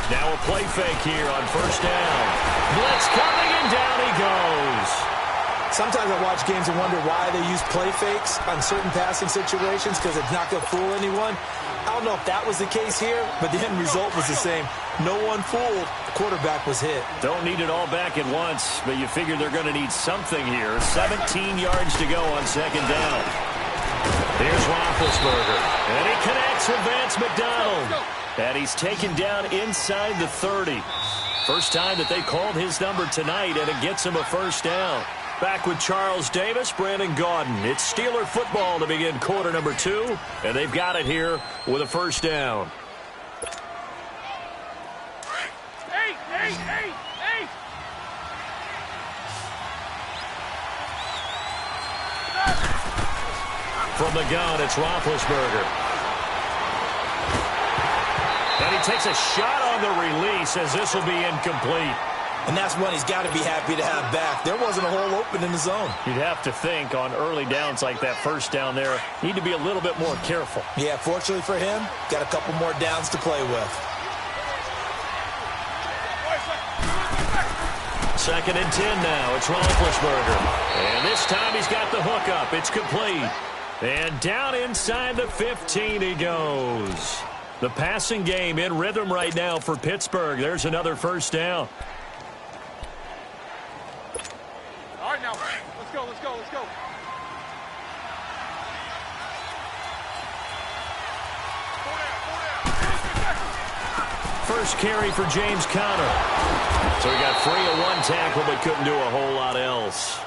Now a play fake here on first down. Blitz coming, and down he goes. Sometimes I watch games and wonder why they use play fakes on certain passing situations because it's not going to fool anyone. I don't know if that was the case here, but the end result was the same. No one fooled. The quarterback was hit. Don't need it all back at once, but you figure they're going to need something here. 17 yards to go on second down. Here's Roethlisberger, and he connects with Vance McDonald. And he's taken down inside the 30. First time that they called his number tonight, and it gets him a first down. Back with Charles Davis, Brandon Gaudin. It's Steeler football to begin quarter number 2, and they've got it here with a first down. From the gun, it's Roethlisberger. And he takes a shot on the release as this will be incomplete. And that's one he's got to be happy to have back. There wasn't a hole open in the zone. You'd have to think on early downs like that first down there, need to be a little bit more careful. Yeah, fortunately for him, got a couple more downs to play with. Second and 10 now. It's Roethlisberger. And this time he's got the hook up. It's complete. And down inside the 15 he goes. The passing game in rhythm right now for Pittsburgh. There's another first down. All right, now, let's go, let's go, let's go. First carry for James Conner. So he got free of one tackle but couldn't do a whole lot else.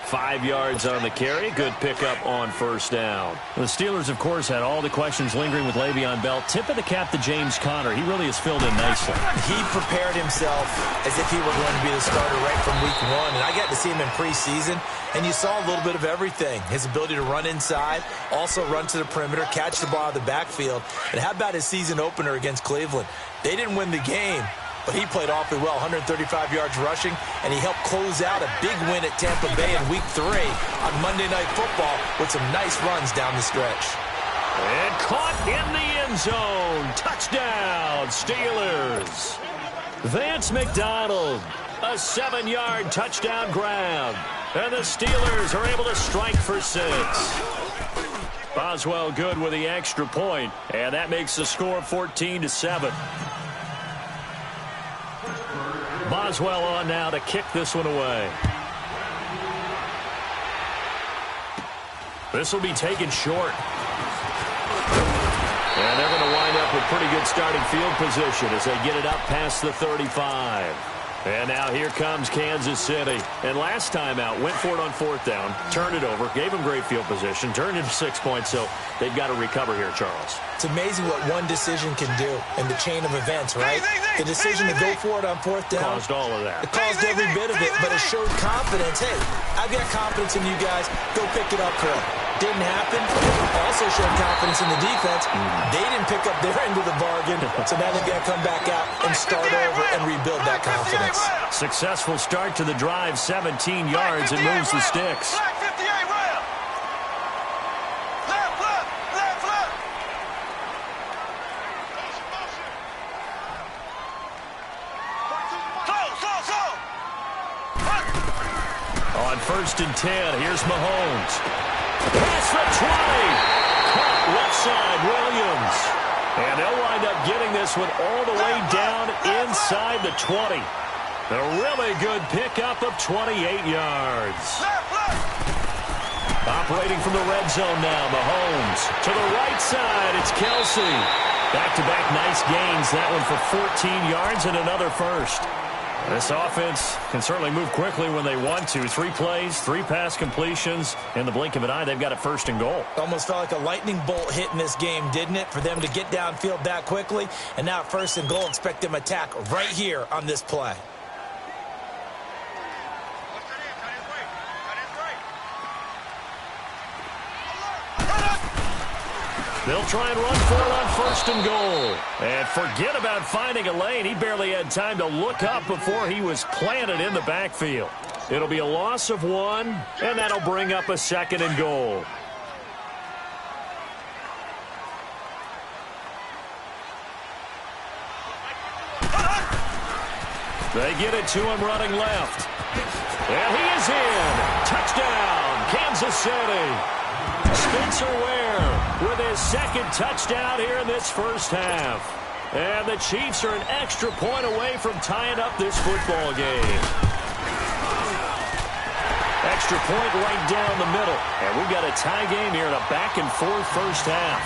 5 yards on the carry. Good pickup on first down. The Steelers, of course, had all the questions lingering with Le'Veon Bell. Tip of the cap to James Conner. He really has filled in nicely. He prepared himself as if he were going to be the starter right from week 1. And I got to see him in preseason, and you saw a little bit of everything. His ability to run inside, also run to the perimeter, catch the ball out of the backfield. And how about his season opener against Cleveland? They didn't win the game, but he played awfully well, 135 yards rushing, and he helped close out a big win at Tampa Bay in Week 3 on Monday Night Football with some nice runs down the stretch. And caught in the end zone. Touchdown, Steelers. Vance McDonald, a 7-yard touchdown grab. And the Steelers are able to strike for 6. Boswell good with the extra point, and that makes the score 14-7. Boswell on now to kick this one away. This will be taken short. And they're going to wind up with pretty good starting field position as they get it up past the 35. And now here comes Kansas City. And last time out, went for it on fourth down, turned it over, gave them great field position, turned into 6 points, so they've got to recover here, Charles. It's amazing what one decision can do in the chain of events, right? The decision to go for it on fourth down. Caused all of that. It caused every bit of it, but it showed confidence. Hey, I've got confidence in you guys. Go pick it up for it. Didn't happen. Also showed confidence in the defense. They didn't pick up their end of the bargain, so now they've got to come back out and start over and rebuild that confidence. Successful start to the drive, 17 yards, and moves the sticks. On first and 10, here's Mahomes. Pass for 20. Caught left side, Williams. And they'll wind up getting this one all the way down inside the 20. A really good pickup of 28 yards. Operating from the red zone now, Mahomes. To the right side, it's Kelsey. Back-to-back nice gains. That one for 14 yards and another first. This offense can certainly move quickly when they want to. 3 plays, 3 pass completions. In the blink of an eye, they've got it first and goal. Almost felt like a lightning bolt hit in this game, didn't it? For them to get downfield that quickly. And now at first and goal, expect them to attack right here on this play. They'll try and run for it on first and goal. And forget about finding a lane. He barely had time to look up before he was planted in the backfield. It'll be a loss of 1, and that'll bring up a second and goal. They get it to him running left. And he is in. Touchdown, Kansas City. Spencer Ware with his second touchdown here in this first half. And the Chiefs are an extra point away from tying up this football game. Extra point right down the middle. And we've got a tie game here in a back-and-forth first half.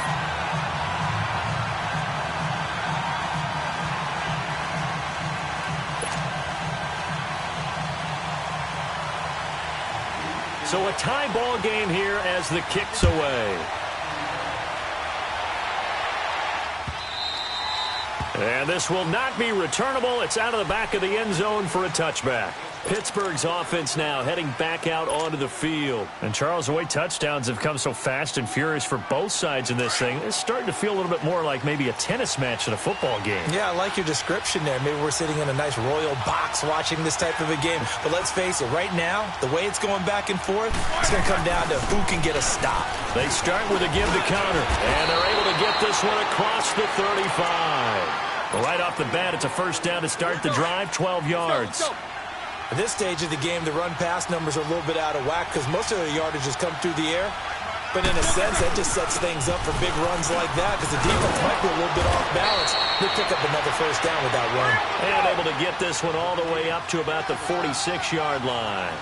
So a tie ball game here as the kick's away. And this will not be returnable. It's out of the back of the end zone for a touchback. Pittsburgh's offense now heading back out onto the field. And Charles, the way touchdowns have come so fast and furious for both sides in this thing, it's starting to feel a little bit more like maybe a tennis match in a football game. Yeah, I like your description there. Maybe we're sitting in a nice royal box watching this type of a game. But let's face it, right now, the way it's going back and forth, it's going to come down to who can get a stop. They start with a give to counter, and they're able to get this one across the 35. Right off the bat, it's a first down to start the drive, 12 yards. At this stage of the game, the run-pass numbers are a little bit out of whack because most of the yardage has come through the air. But in a sense, that just sets things up for big runs like that because the defense might be a little bit off balance. They'll pick up another first down with that run. And able to get this one all the way up to about the 46-yard line.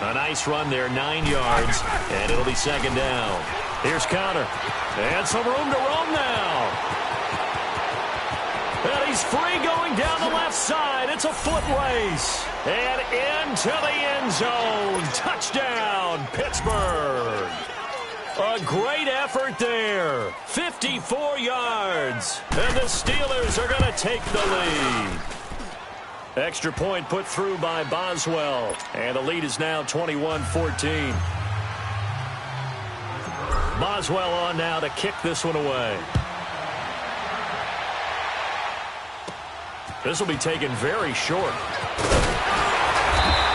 A nice run there, 9 yards, and it'll be second down. Here's Conner. And some room to roam now. And he's free going down the left side. It's a foot race. And into the end zone. Touchdown, Pittsburgh. A great effort there. 54 yards. And the Steelers are going to take the lead. Extra point put through by Boswell. And the lead is now 21-14. Boswell on now to kick this one away. This will be taken very short.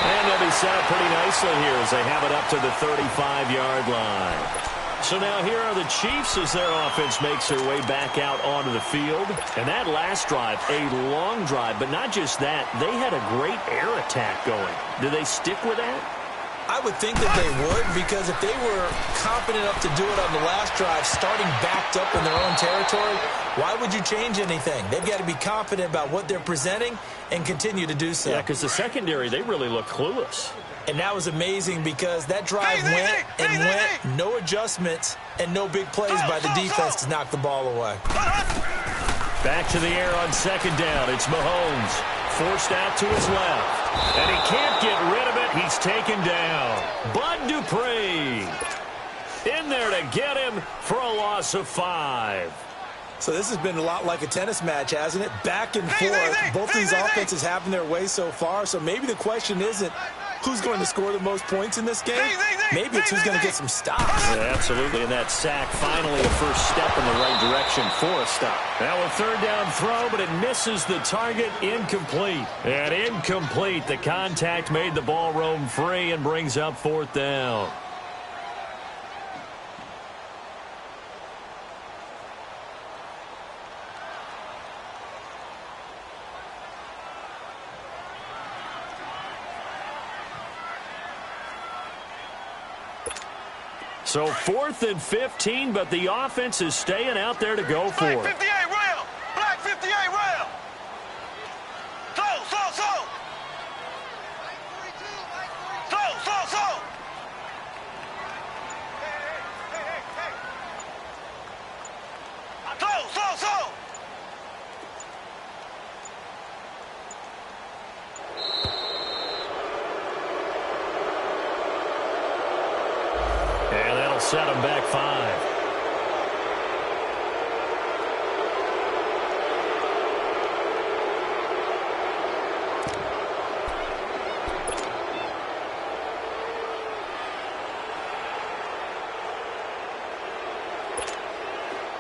And they'll be set up pretty nicely here as they have it up to the 35-yard line. So now here are the Chiefs as their offense makes their way back out onto the field. And that last drive, a long drive, but not just that, they had a great air attack going. Do they stick with that? I would think that they would, because if they were confident enough to do it on the last drive, starting backed up in their own territory, why would you change anything? They've got to be confident about what they're presenting and continue to do so. Yeah, because the secondary, they really look clueless. And that was amazing because that drive went and went, no adjustments, and no big plays by the defense to knock the ball away. Back to the air on second down. It's Mahomes. Forced out to his left. And he can't get rid of it. He's taken down. Bud Dupree in there to get him for a loss of 5. So this has been a lot like a tennis match, hasn't it? Back and forth. Both these offenses having their way so far. So maybe the question isn't who's going to score the most points in this game. Maybe it's who's going to get some stops. Yeah, absolutely. And that sack, finally a first step in the right direction for a stop. Now a third down throw, but it misses the target. Incomplete. And incomplete. The contact made the ball roam free and brings up fourth down. So 4th and 15, but the offense is staying out there to go for it. Black 58 rail! Black 58 rail! So! Set him back 5.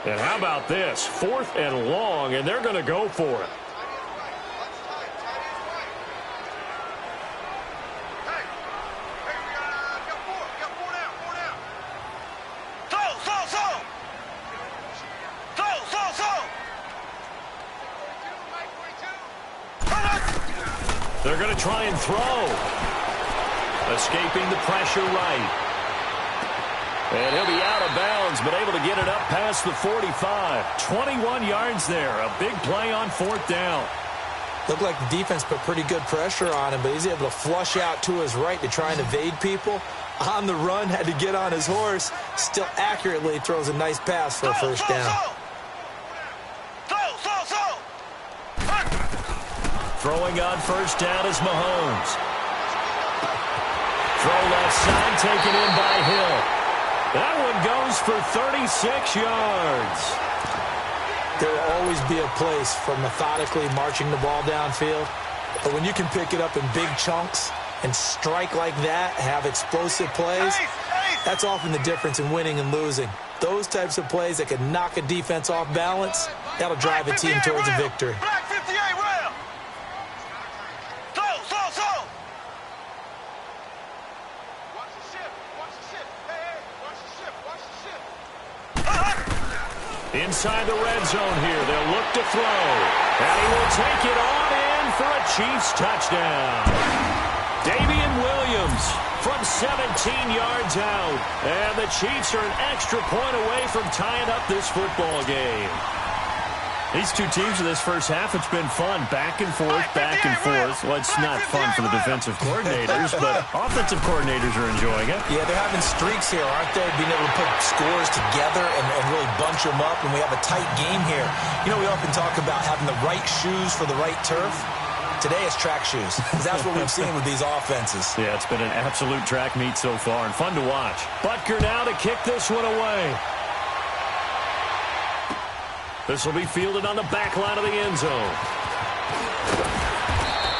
And how about this? 4th and long, and they're going to go for it. They're going to try and throw. Escaping the pressure right. And he'll be out of bounds, but able to get it up past the 45. 21 yards there. A big play on 4th down. Looked like the defense put pretty good pressure on him, but he's able to flush out to his right to try and evade people. On the run, had to get on his horse. Still accurately throws a nice pass for a first down. Throwing on first down is Mahomes. Throw left side, taken in by Hill. That one goes for 36 yards. There will always be a place for methodically marching the ball downfield. But when you can pick it up in big chunks and strike like that, have explosive plays, that's often the difference in winning and losing. Those types of plays that can knock a defense off balance, that'll drive a team towards a victory. Black 58 rail. Slow. Watch the ship. Hey, watch the ship. Inside the red zone here, they'll look to throw. And he will take it on in for a Chiefs touchdown. Damian Williams from 17 yards out. And the Chiefs are an extra point away from tying up this football game. These two teams in this first half, it's been fun. Back and forth. Well, it's not fun for the defensive coordinators, but offensive coordinators are enjoying it. Yeah, they're having streaks here, aren't they? Being able to put scores together and really bunch them up, and we have a tight game here. You know, we often talk about having the right shoes for the right turf. Today it's track shoes, because that's what we've seen with these offenses. Yeah, it's been an absolute track meet so far, and fun to watch. Butker now to kick this one away. This will be fielded on the back line of the end zone.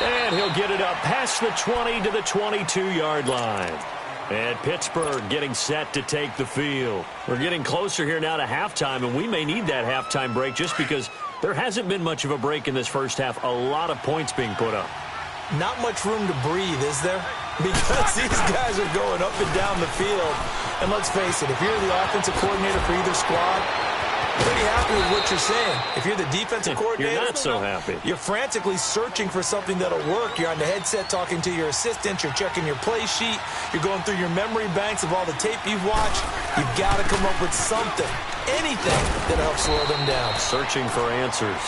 And he'll get it up past the 20 to the 22-yard line. And Pittsburgh getting set to take the field. We're getting closer here now to halftime, and we may need that halftime break just because there hasn't been much of a break in this first half. A lot of points being put up. Not much room to breathe, is there? Because these guys are going up and down the field. And let's face it, if you're the offensive coordinator for either squad, pretty happy with what you're saying. If you're the defensive coordinator, you're not so happy. You're frantically searching for something that'll work. You're on the headset talking to your assistant. You're checking your play sheet. You're going through your memory banks of all the tape you've watched. You've got to come up with something, anything that helps slow them down. Searching for answers.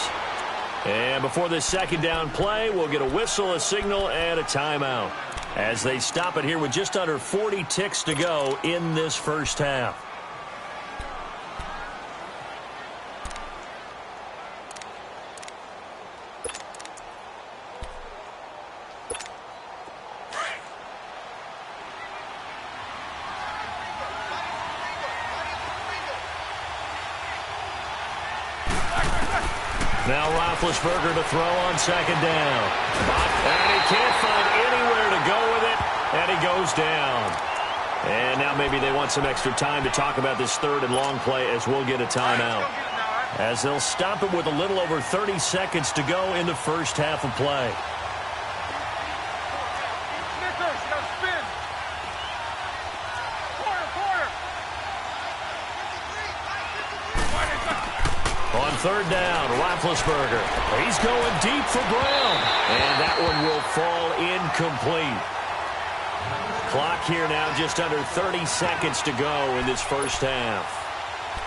And before this second down play, we'll get a whistle, a signal, and a timeout as they stop it here with just under 40 ticks to go in this first half. Now Roethlisberger to throw on second down. And he can't find anywhere to go with it, and he goes down. And now maybe they want some extra time to talk about this third and long play as we'll get a timeout. As they'll stop it with a little over 30 seconds to go in the first half of play. On third down, Roethlisberger. He's going deep for Brown. And that one will fall incomplete. Clock here now just under 30 seconds to go in this first half.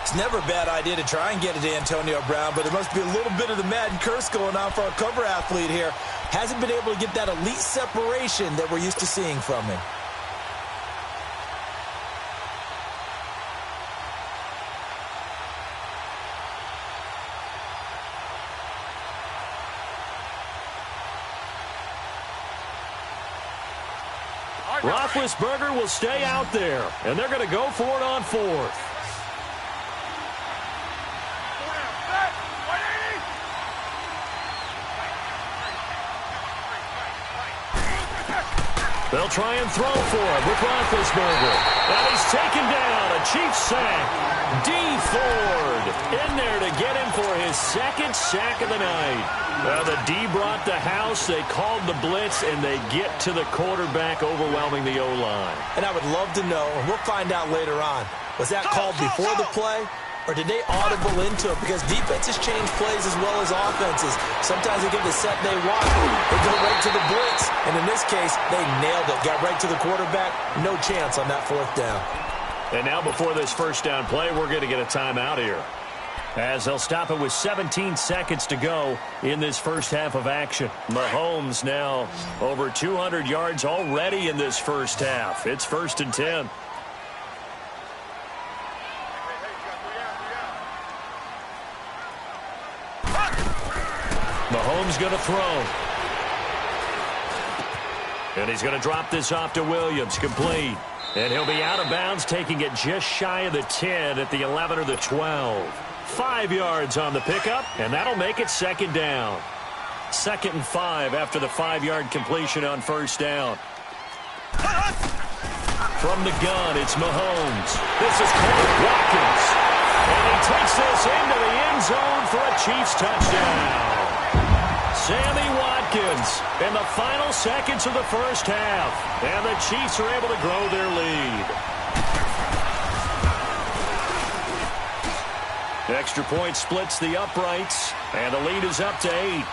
It's never a bad idea to try and get it to Antonio Brown, but there must be a little bit of the Madden curse going on for our cover athlete here. Hasn't been able to get that elite separation that we're used to seeing from him. Roethlisberger will stay out there, and they're going to go for it on fourth. They'll try and throw for him with Roethlisberger. And he's taken down. A Chiefs sack. D. Ford in there to get him for his second sack of the night. Well, the D brought the house. They called the blitz, and they get to the quarterback, overwhelming the O-line. And I would love to know, and we'll find out later on, was that called before the play or did they audible into it? Because defenses change plays as well as offenses. Sometimes they give the set they want. They go right to the blitz. And in this case, they nailed it. Got right to the quarterback. No chance on that fourth down. And now before this first down play, we're going to get a timeout here, as they'll stop it with 17 seconds to go in this first half of action. Mahomes now over 200 yards already in this first half. It's 1st and 10. Mahomes going to throw. And he's going to drop this off to Williams. Complete. And he'll be out of bounds, taking it just shy of the 10 at the 11 or the 12. 5 yards on the pickup, and that'll make it 2nd down. 2nd and 5 after the 5-yard completion on 1st down. From the gun, it's Mahomes. This is Watkins. And he takes this into the end zone for a Chiefs touchdown. Sammy Watkins in the final seconds of the first half. And the Chiefs are able to grow their lead. The extra point splits the uprights, and the lead is up to 8.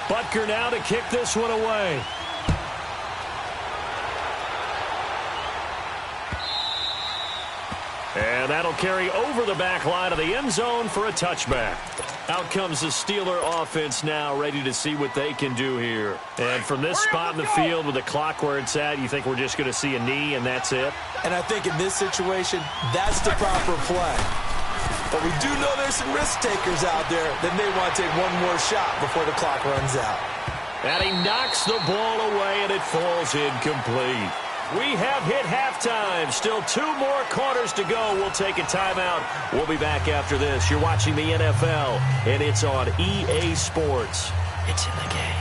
Butker now to kick this one away. And that'll carry over the back line of the end zone for a touchback. Out comes the Steeler offense now, ready to see what they can do here. And from this spot in the field with the clock where it's at, you think we're just going to see a knee and that's it? And I think in this situation, that's the proper play. But we do know there's some risk takers out there that may want to take one more shot before the clock runs out. And he knocks the ball away, and it falls incomplete. We have hit halftime. Still 2 more quarters to go. We'll take a timeout. We'll be back after this. You're watching the NFL, and it's on EA Sports. It's in the game.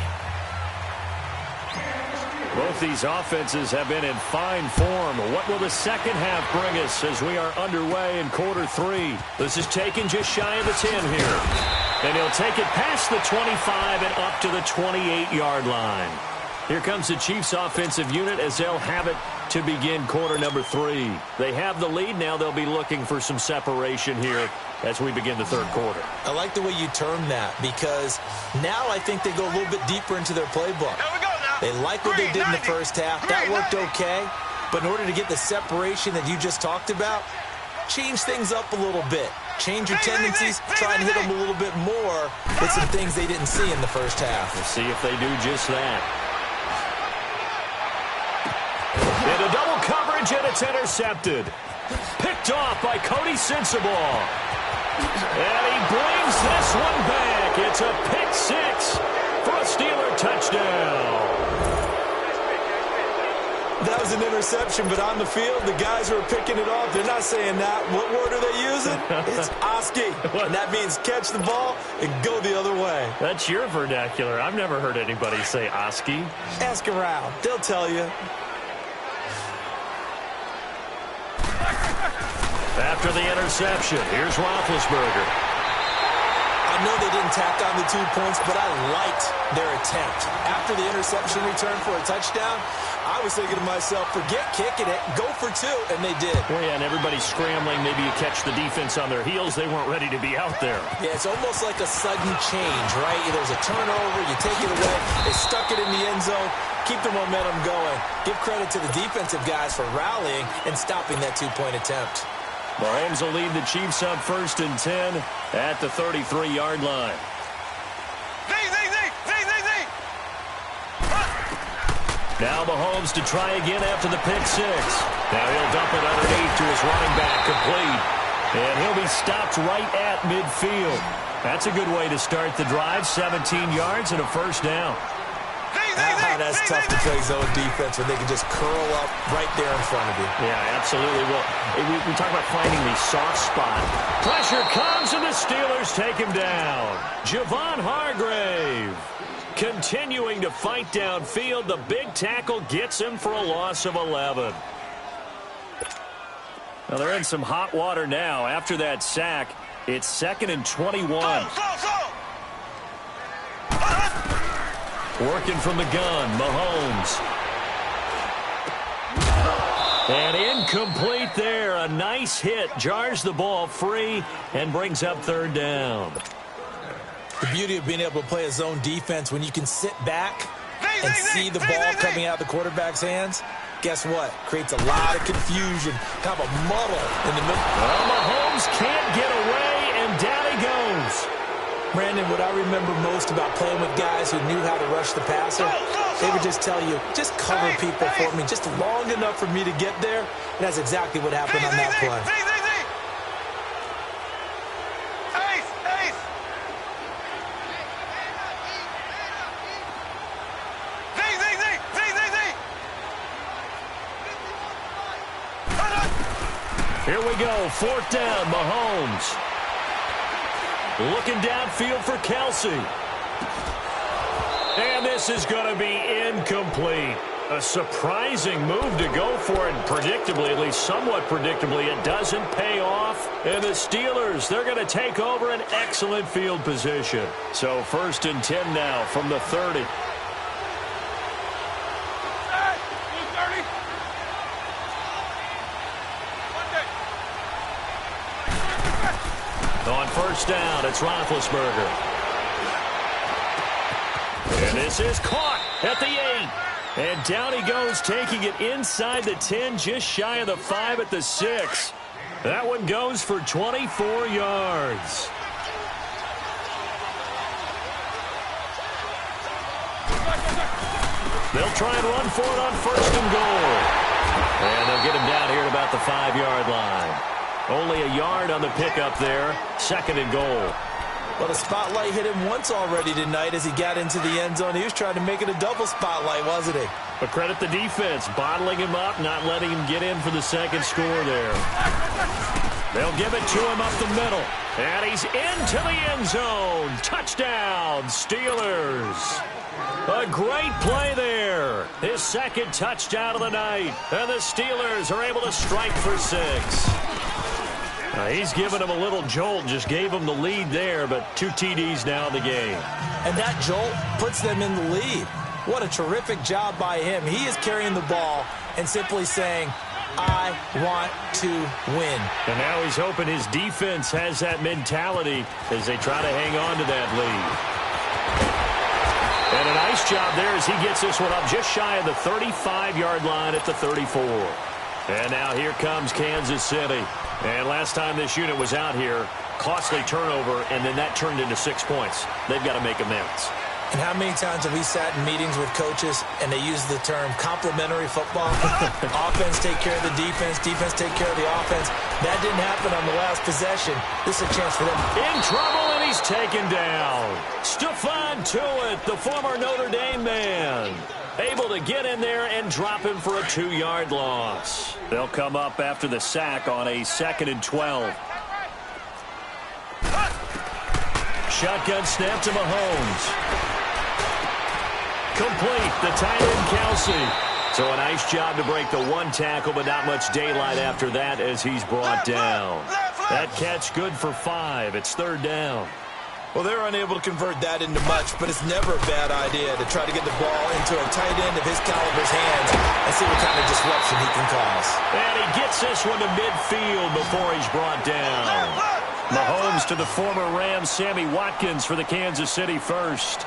Both these offenses have been in fine form. What will the second half bring us as we are underway in quarter 3? This is taken just shy of the 10 here. And he'll take it past the 25 and up to the 28-yard line. Here comes the Chiefs offensive unit as they'll have it to begin quarter number 3. They have the lead. Now they'll be looking for some separation here as we begin the third quarter. I like the way you term that, because now I think they go a little bit deeper into their playbook. They like what they did in the first half. That worked okay. But in order to get the separation that you just talked about, change things up a little bit. Change your tendencies. Try and hit them a little bit more with some things they didn't see in the first half. We'll see if they do just that. Into double coverage, and it's intercepted. Picked off by Cody Sensabaugh. And he brings this one back. It's a pick 6 for a Steeler touchdown. That was an interception, but on the field, the guys who are picking it off, they're not saying that. What word are they using? It's Oski. And that means catch the ball and go the other way. That's your vernacular. I've never heard anybody say Oski. Ask around. They'll tell you. After the interception, here's Roethlisberger. I know they didn't tack on the 2 points, but I liked their attempt. After the interception return for a touchdown, I was thinking to myself, forget kicking it, go for 2, and they did. Well, yeah, and everybody's scrambling. Maybe you catch the defense on their heels. They weren't ready to be out there. Yeah, it's almost like a sudden change, right? There's a turnover, you take it away, they stuck it in the end zone, keep the momentum going. Give credit to the defensive guys for rallying and stopping that 2-point attempt. Mahomes will lead the Chiefs up 1st and 10 at the 33-yard line. Now Mahomes to try again after the pick 6. Now he'll dump it underneath to his running back, complete. And he'll be stopped right at midfield. That's a good way to start the drive. 17 yards and a first down. That's tough to play zone defense when they can just curl up right there in front of you. Yeah, absolutely. Well, we talk about finding the soft spot. Pressure comes, and the Steelers take him down. Javon Hargrave continuing to fight downfield. The big tackle gets him for a loss of 11. Well, they're in some hot water now. After that sack, it's 2nd and 21. Working from the gun, Mahomes. And incomplete there. A nice hit. Jars the ball free and brings up third down. The beauty of being able to play a zone defense when you can sit back and see the ball coming out of the quarterback's hands, guess what? Creates a lot of confusion, kind of a muddle in the middle. Well, Mahomes can't get away, and down he goes. Brandon, what I remember most about playing with guys who knew how to rush the passer, they would just tell you, just cover people for me, just long enough for me to get there. And that's exactly what happened on that play. Here we go, fourth down, Mahomes. Looking downfield for Kelsey. And this is going to be incomplete. A surprising move to go for it, predictably, at least somewhat predictably. It doesn't pay off. And the Steelers, they're going to take over an excellent field position. So 1st and 10 now from the 30. On first down, it's Roethlisberger. And this is caught at the 8. And down he goes, taking it inside the 10, just shy of the 5 at the 6. That one goes for 24 yards. They'll try and run for it on 1st and goal. And they'll get him down here at about the 5-yard line. Only a yard on the pickup there. 2nd and goal. Well, the spotlight hit him once already tonight as he got into the end zone. He was trying to make it a double spotlight, wasn't he? But credit the defense, bottling him up, not letting him get in for the 2nd score there. They'll give it to him up the middle. And he's into the end zone. Touchdown, Steelers. A great play there. His 2nd touchdown of the night. And the Steelers are able to strike for 6. He's given him a little jolt, just gave him the lead there, but 2 TDs now in the game. And that jolt puts them in the lead. What a terrific job by him. He is carrying the ball and simply saying, I want to win. And now he's hoping his defense has that mentality as they try to hang on to that lead. And a nice job there as he gets this one up just shy of the 35-yard line at the 34. And now here comes Kansas City. And last time this unit was out here, costly turnover, and then that turned into 6 points. They've got to make amends. And how many times have we sat in meetings with coaches and they use the term complementary football? Offense take care of the defense, defense take care of the offense. That didn't happen on the last possession. This is a chance for them. In trouble, and he's taken down. Stephon Tuitt, the former Notre Dame man, able to get in there and drop him for a 2-yard loss. They'll come up after the sack on a 2nd and 12. Shotgun snap to Mahomes. Complete, the tight end Kelsey. So a nice job to break the 1 tackle, but not much daylight after that as he's brought down. That catch good for 5. It's 3rd down. Well, they're unable to convert that into much, but it's never a bad idea to try to get the ball into a tight end of his caliber's hands and see what kind of disruption he can cause. And he gets this one to midfield before he's brought down. Mahomes to the former Rams, Sammy Watkins for the Kansas City first.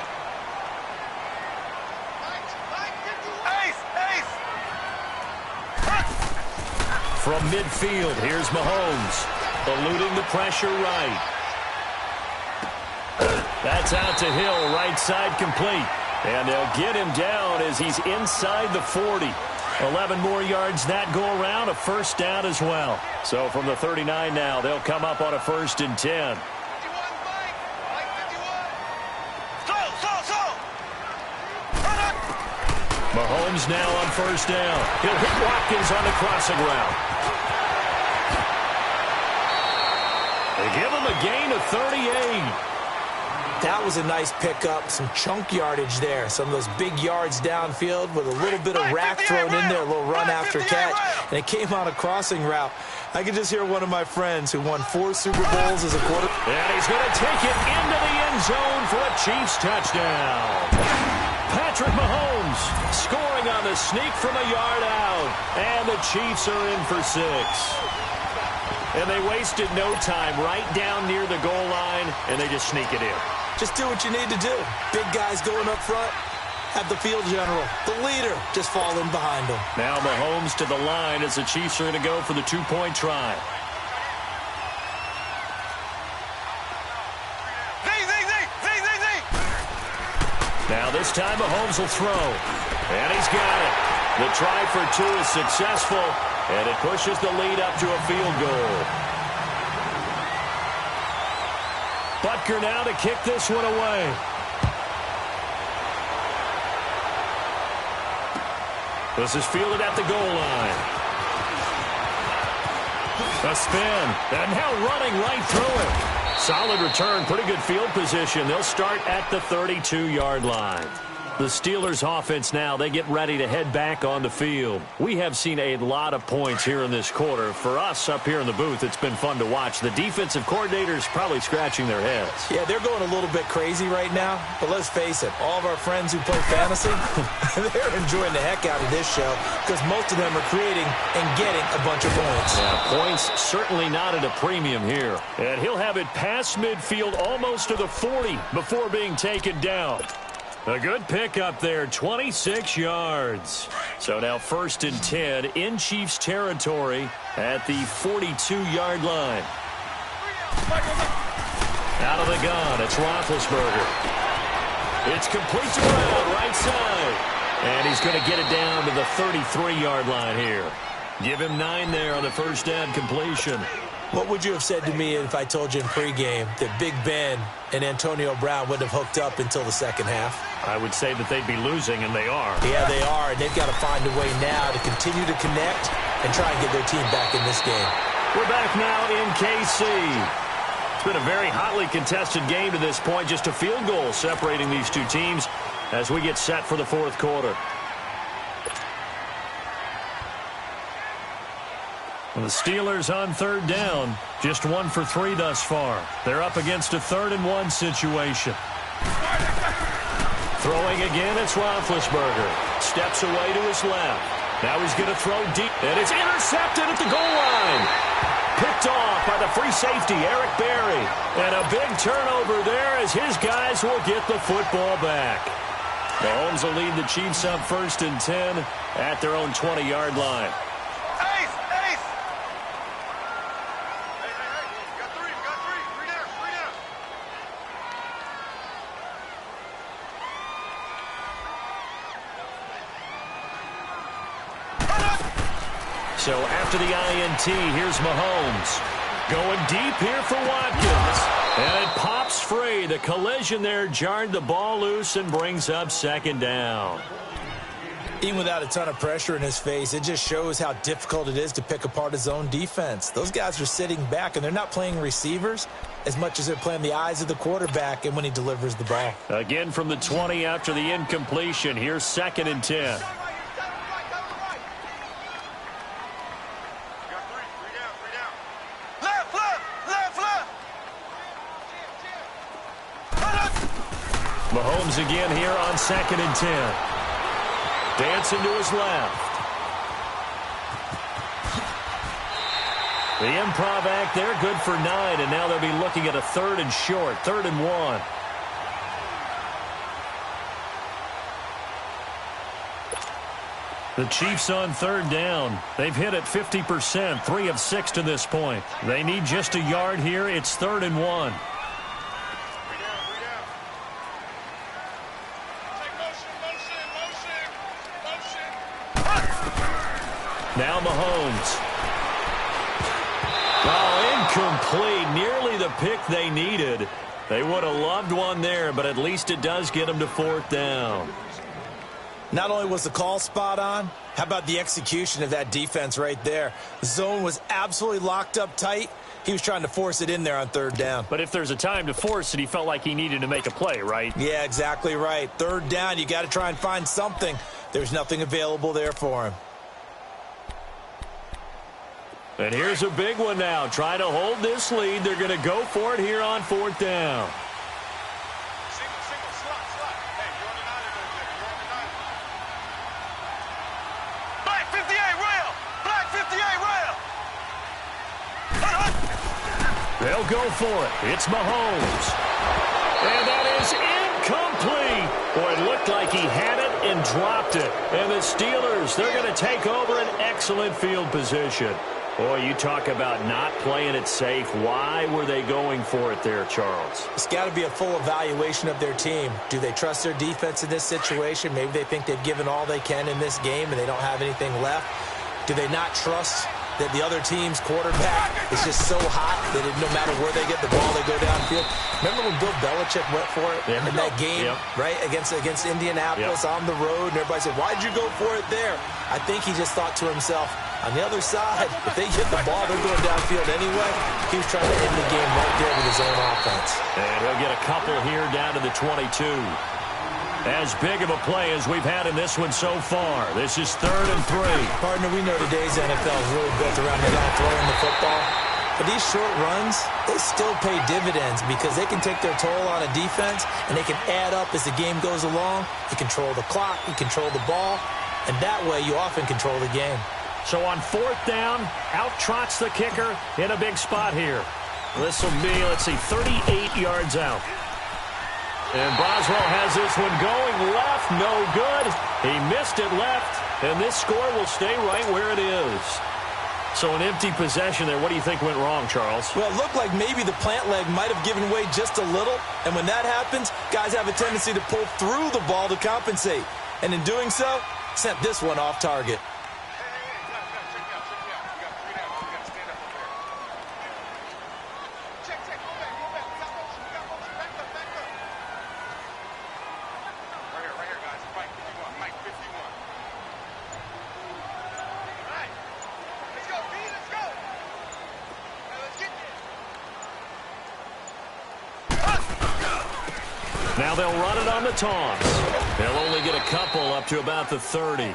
From midfield, here's Mahomes, eluding the pressure right. That's out to Hill, right side complete. And they'll get him down as he's inside the 40. 11 more yards that go around, a 1st down as well. So from the 39 now, they'll come up on a 1st and 10. Mahomes now on 1st down. He'll hit Watkins on the crossing route. They give him a gain of 38. That was a nice pickup, some chunk yardage there. Some of those big yards downfield with a little bit of rack thrown in there, a little run after catch. And it came on a crossing route. I can just hear one of my friends who won 4 Super Bowls as a quarterback. And he's going to take it into the end zone for a Chiefs touchdown. Patrick Mahomes scoring on the sneak from a yard out. And the Chiefs are in for 6. And they wasted no time right down near the goal line, and they just sneak it in. Just do what you need to do. Big guys going up front. Have the field general, the leader, just fall in behind him. Now Mahomes to the line as the Chiefs are going to go for the 2-point try. Now this time Mahomes will throw. And he's got it. The try for 2 is successful, and it pushes the lead up to a field goal. Butker now to kick this one away. This is fielded at the goal line. A spin. And now running right through it. Solid return. Pretty good field position. They'll start at the 32-yard line. The Steelers offense now, they get ready to head back on the field. We have seen a lot of points here in this quarter. For us up here in the booth, it's been fun to watch. The defensive coordinators probably scratching their heads. Yeah, they're going a little bit crazy right now. But let's face it, all of our friends who play fantasy, they're enjoying the heck out of this show because most of them are creating and getting a bunch of points. Yeah, points certainly not at a premium here. And he'll have it past midfield almost to the 40 before being taken down. A good pickup there, 26 yards. So now 1st and 10 in Chiefs territory at the 42-yard line. Out of the gun, it's Roethlisberger. It's complete to Brown, right side. And he's going to get it down to the 33-yard line here. Give him 9 there on the first down completion. What would you have said to me if I told you in pregame that Big Ben and Antonio Brown wouldn't have hooked up until the second half? I would say that they'd be losing, and they are. Yeah, they are, and they've got to find a way now to continue to connect and try and get their team back in this game. We're back now in KC. It's been a very hotly contested game to this point. Just a field goal separating these two teams as we get set for the fourth quarter. The Steelers on 3rd down, just 1 for 3 thus far. They're up against a 3rd and 1 situation. Throwing again, it's Roethlisberger. Steps away to his left. Now he's going to throw deep, and it's intercepted at the goal line. Picked off by the free safety, Eric Berry. And a big turnover there as his guys will get the football back. Mahomes will lead the Chiefs up 1st and 10 at their own 20-yard line. So after the INT, here's Mahomes. Going deep here for Watkins. And it pops free. The collision there jarred the ball loose and brings up 2nd down. Even without a ton of pressure in his face, it just shows how difficult it is to pick apart his own defense. Those guys are sitting back, and they're not playing receivers as much as they're playing the eyes of the quarterback and when he delivers the ball. Again from the 20 after the incompletion. Here's 2nd and 10. Mahomes again here on 2nd and 10. Dancing to his left. The improv act there, good for 9, and now they'll be looking at a 3rd and short, 3rd and 1. The Chiefs on 3rd down. They've hit it 50%, 3 of 6 to this point. They need just a yard here. It's 3rd and 1. Now Mahomes. Oh, incomplete. Nearly the pick they needed. They would have loved one there, but at least it does get them to 4th down. Not only was the call spot on, how about the execution of that defense right there? The zone was absolutely locked up tight. He was trying to force it in there on 3rd down. But if there's a time to force it, he felt like he needed to make a play, right? Yeah, exactly right. 3rd down, you got to try and find something. There's nothing available there for him. And here's a big one now. Trying to hold this lead. They're going to go for it here on 4th down. they'll go for it. It's Mahomes. And that is incomplete. Boy, it looked like he had it and dropped it. And the Steelers, they're going to take over an excellent field position. Boy, you talk about not playing it safe. Why were they going for it there, Charles? It's got to be a full evaluation of their team. Do they trust their defense in this situation? Maybe they think they've given all they can in this game and they don't have anything left. Do they not trust that the other team's quarterback is just so hot that no matter where they get the ball, they go downfield? Remember when Bill Belichick went for it in that game, right, against Indianapolis on the road, and everybody said, why'd you go for it there? I think he just thought to himself, on the other side, if they get the ball, they're going downfield anyway. He was trying to end the game right there with his own offense. And he'll get a couple here down to the 22. As big of a play as we've had in this one so far. This is 3rd and 3. Partner, we know today's NFL is really built around the guy throwing the football. But these short runs, they still pay dividends because they can take their toll on a defense and they can add up as the game goes along. You control the clock, you control the ball, and that way you often control the game. So on 4th down, out trots the kicker in a big spot here. This will be, let's see, 38 yards out. And Boswell has this one going left, no good. He missed it left, and this score will stay right where it is. So an empty possession there. What do you think went wrong, Charles? Well, it looked like maybe the plant leg might have given way just a little, and when that happens, guys have a tendency to pull through the ball to compensate. And in doing so, sent this one off target. Now they'll run it on the taunts. They'll only get a couple up to about the 30. All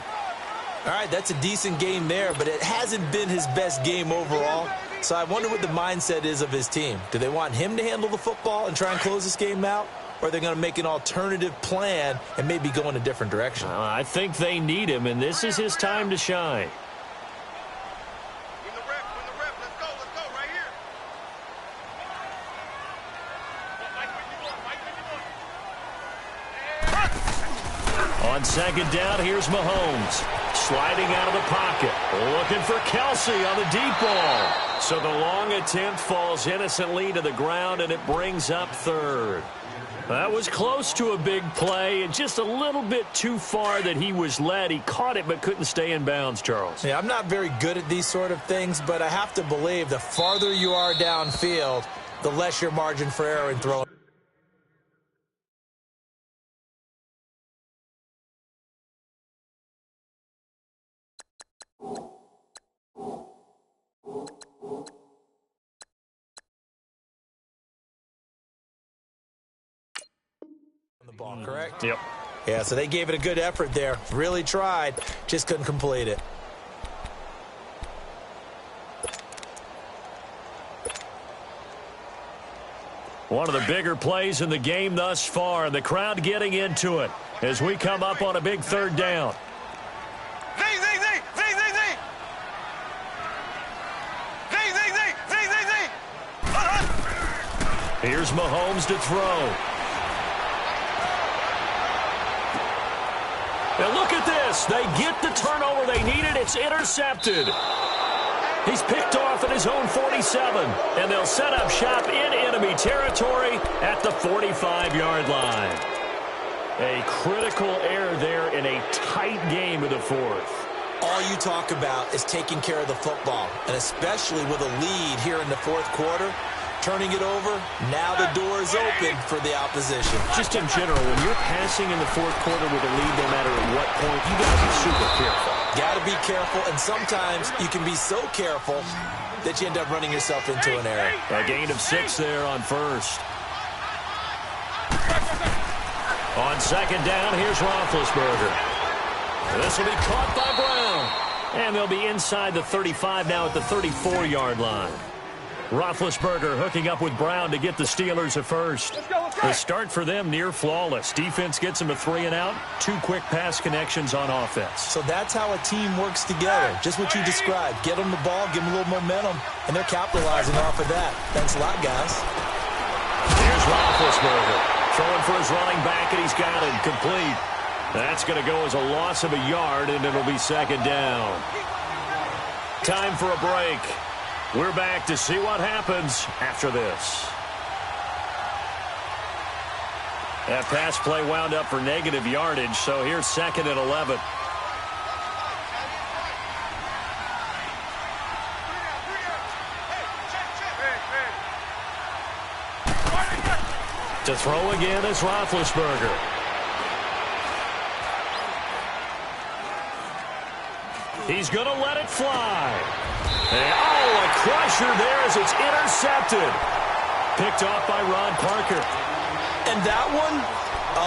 right, that's a decent game there, but it hasn't been his best game overall. So I wonder what the mindset is of his team. Do they want him to handle the football and try and close this game out? Or are they going to make an alternative plan and maybe go in a different direction? I think they need him, and this is his time to shine. On 2nd down, here's Mahomes. Sliding out of the pocket. Looking for Kelsey on the deep ball. So the long attempt falls innocently to the ground, and it brings up 3rd. That was close to a big play, and just a little bit too far that he was led. He caught it but couldn't stay in bounds, Charles. Yeah, I'm not very good at these sort of things, but I have to believe the farther you are downfield, the less your margin for error in throwing. The ball, correct? Yep. Yeah, so they gave it a good effort there. Really tried, just couldn't complete it. One of the bigger plays in the game thus far, and the crowd getting into it as we come up on a big 3rd down. Here's Mahomes to throw. Now look at this. They get the turnover they needed. It's intercepted. He's picked off at his own 47, and they'll set up shop in enemy territory at the 45-yard line. A critical error there in a tight game of the 4th. All you talk about is taking care of the football, and especially with a lead here in the 4th quarter. Turning it over, now the door is open for the opposition. Just in general, when you're passing in the 4th quarter with a lead, no matter at what point, you got to be super careful. Got to be careful, and sometimes you can be so careful that you end up running yourself into an error. A gain of 6 there on 1st. On 2nd down, here's Roethlisberger. This will be caught by Brown. And they'll be inside the 35 now at the 34-yard line. Roethlisberger hooking up with Brown to get the Steelers at first. The start for them near flawless. Defense gets them a 3 and out. 2 quick pass connections on offense. So that's how a team works together. Just what you described. Get them the ball, give them a little momentum, and they're capitalizing off of that. Thanks a lot, guys. Here's Roethlisberger. Throwing for his running back, and he's got it complete. That's going to go as a loss of a yard, and it'll be second down. Time for a break. We're back to see what happens after this. That pass play wound up for negative yardage, so here's 2nd and 11. To throw again is Roethlisberger. He's going to let it fly. And, a crusher there as it's intercepted. Picked off by Ron Parker. And that one,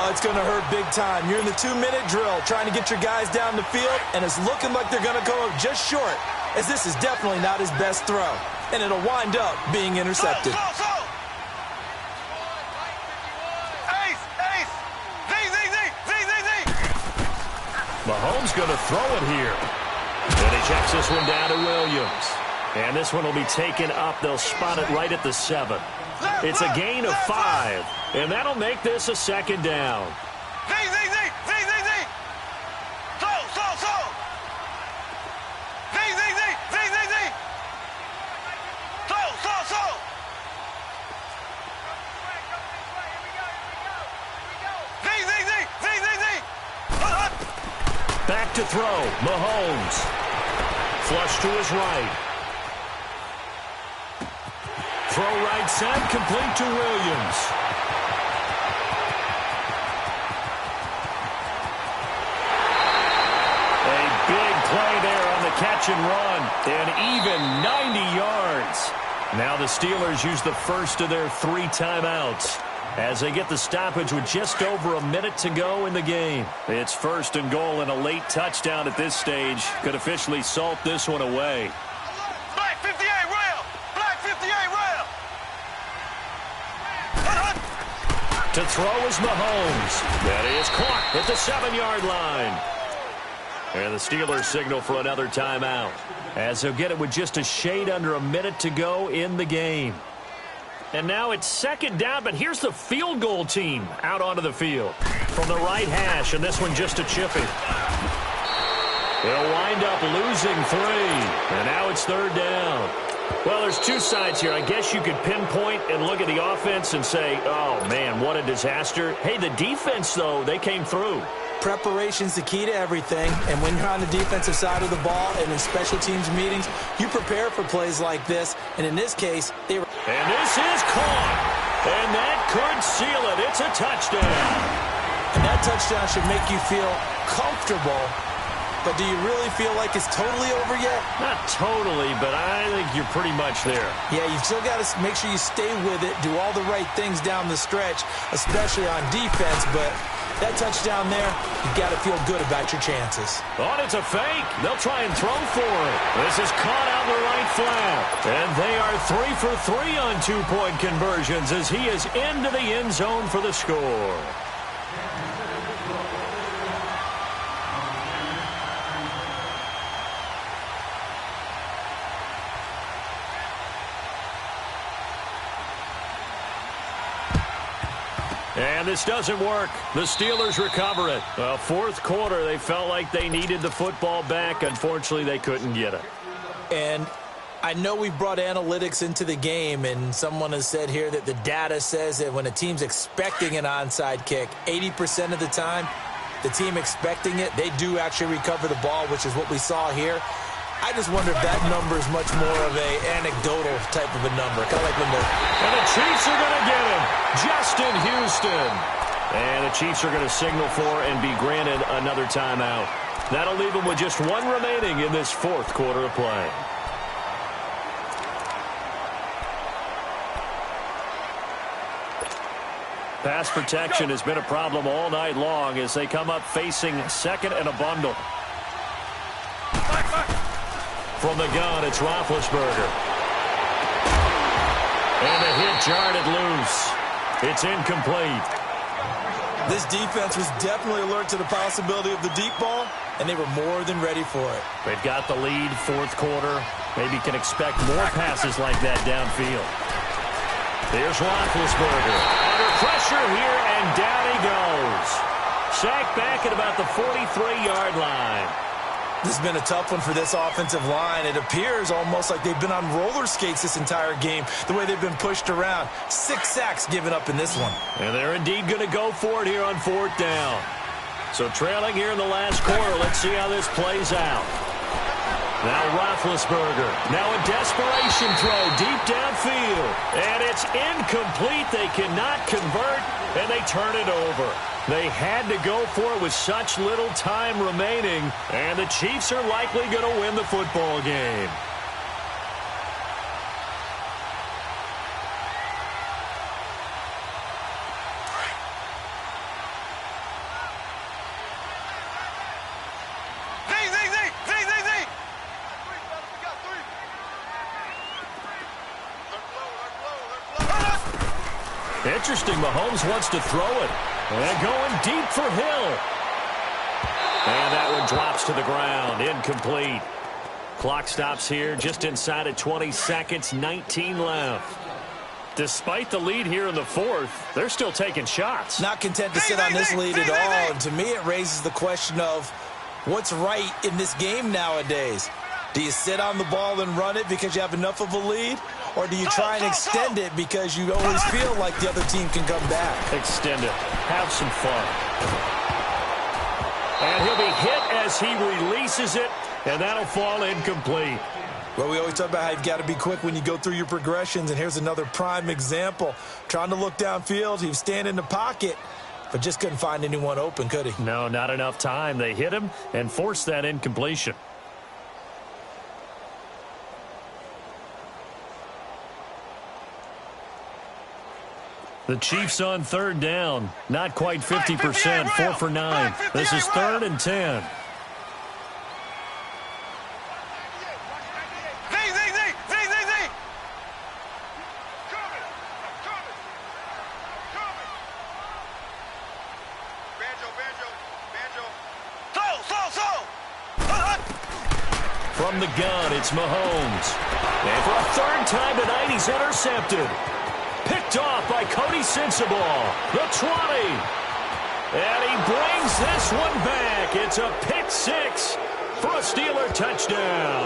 it's going to hurt big time. You're in the 2-minute drill trying to get your guys down the field, and it's looking like they're going to go just short, as this is definitely not his best throw. And it'll wind up being intercepted. Mahomes going to throw it here. And he checks this one down to Williams. And this one will be taken up. They'll spot it right at the 7. It's a gain of 5. And that'll make this a second down. Back to throw. Mahomes. Flush to his right. Throw right side, complete to Williams. A big play there on the catch and run. And even 90 yards. Now the Steelers use the first of their 3 timeouts as they get the stoppage with just over a minute to go in the game. It's 1st and goal, and a late touchdown at this stage could officially salt this one away. Black 58 rail! Black 58 rail! To throw is Mahomes. That is caught at the 7-yard line. And the Steelers signal for another timeout, as they'll get it with just a shade under a minute to go in the game. And now it's 2nd down, but here's the field goal team out onto the field. From the right hash, and this one just a chippy. They'll wind up losing 3, and now it's 3rd down. Well, there's 2 sides here. I guess you could pinpoint and look at the offense and say, oh, man, what a disaster. Hey, the defense, though, they came through. Preparation's the key to everything, and when you're on the defensive side of the ball and in special teams meetings, you prepare for plays like this, and in this case, they were... And this is caught, and that could seal it. It's a touchdown. And that touchdown should make you feel comfortable, but do you really feel like it's totally over yet? Not totally, but I think you're pretty much there. Yeah, you've still got to make sure you stay with it, do all the right things down the stretch, especially on defense, but... that touchdown there, you got to feel good about your chances. Oh, it's a fake. They'll try and throw for it. This is caught out in the right flat. And they are 3 for 3 on 2-point conversions as he is into the end zone for the score. And this doesn't work. The Steelers recover it. Well, 4th quarter, they felt like they needed the football back. Unfortunately, they couldn't get it. And I know we brought analytics into the game, and someone has said here that the data says that when a team's expecting an onside kick, 80% of the time, the team expecting it, they do actually recover the ball, which is what we saw here. I just wonder if that number is much more of a anecdotal type of a number. Kind of like when And the Chiefs are going to get him. Justin Houston. And the Chiefs are going to signal for and be granted another timeout. That'll leave them with just 1 remaining in this 4th quarter of play. Pass protection has been a problem all night long as they come up facing 2nd and a bundle. From the gun, it's Roethlisberger. And the hit jarred it loose. It's incomplete. This defense was definitely alert to the possibility of the deep ball, and they were more than ready for it. They've got the lead, fourth quarter. Maybe can expect more passes like that downfield. There's Roethlisberger. Under pressure here, and down he goes. Sacked back at about the 43-yard line. This has been a tough one for this offensive line. It appears almost like they've been on roller skates this entire game, the way they've been pushed around. 6 sacks given up in this one. And they're indeed going to go for it here on fourth down. So trailing here in the last quarter. Let's see how this plays out. Now Roethlisberger. Now a desperation throw deep downfield. And it's incomplete. They cannot convert, and they turn it over. They had to go for it with such little time remaining, and the Chiefs are likely going to win the football game. Interesting, Mahomes wants to throw it. And going deep for Hill. And that one drops to the ground. Incomplete. Clock stops here just inside of 20 seconds, 19 left. Despite the lead here in the fourth, they're still taking shots. Not content to sit on this lead at all. And to me, it raises the question of what's right in this game nowadays. Do you sit on the ball and run it because you have enough of a lead? Or do you try and extend it because you always feel like the other team can come back? Extend it. Have some fun. And he'll be hit as he releases it, and that'll fall incomplete. Well, we always talk about how you've got to be quick when you go through your progressions, and here's another prime example. Trying to look downfield, he was standing in the pocket, but just couldn't find anyone open, could he? No, not enough time. They hit him and forced that incompletion. The Chiefs on third down. Not quite 50%. 4 for 9. This is 3rd and 10. From the gun, it's Mahomes. And for a third time tonight, he's intercepted. Picked off by Cody Sensabaugh. The 20. And he brings this one back. It's a pick six for a Steeler touchdown.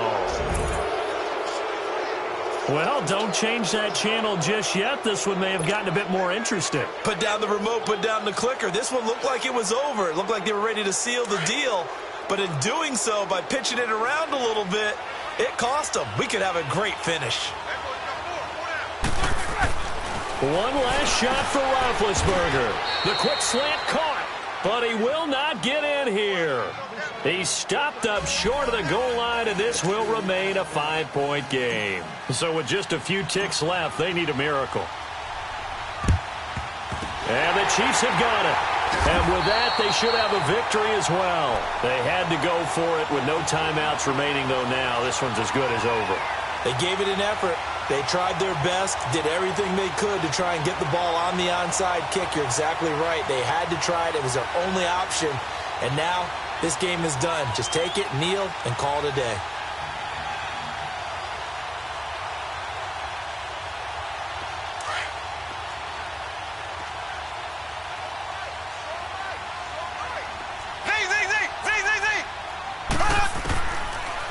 Well, don't change that channel just yet. This one may have gotten a bit more interesting. Put down the remote, put down the clicker. This one looked like it was over. It looked like they were ready to seal the deal. But in doing so, by pitching it around a little bit, it cost them. We could have a great finish. One last shot for Roethlisberger. The quick slant caught, but he will not get in here. He stopped up short of the goal line, and this will remain a 5-point game. So with just a few ticks left, they need a miracle. And the Chiefs have got it. And with that, they should have a victory as well. They had to go for it with no timeouts remaining, though now this one's as good as over. They gave it an effort. They tried their best, did everything they could to try and get the ball on the onside kick. You're exactly right. They had to try it. It was their only option. And now this game is done. Just take it, kneel, and call it a day.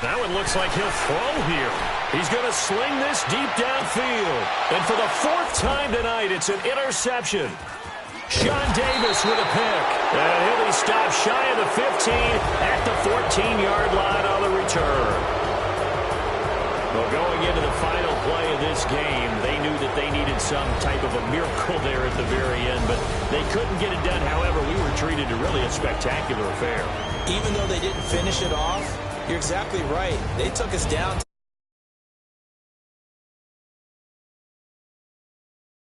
That one looks like he'll throw here. He's going to sling this deep downfield. And for the 4th time tonight, it's an interception. Sean Davis with a pick. And he'll be stopped shy of the 15 at the 14-yard line on the return. Well, going into the final play of this game, they knew that they needed some type of a miracle there at the very end, but they couldn't get it done. However, we were treated to really a spectacular affair. Even though they didn't finish it off, you're exactly right. They took us down.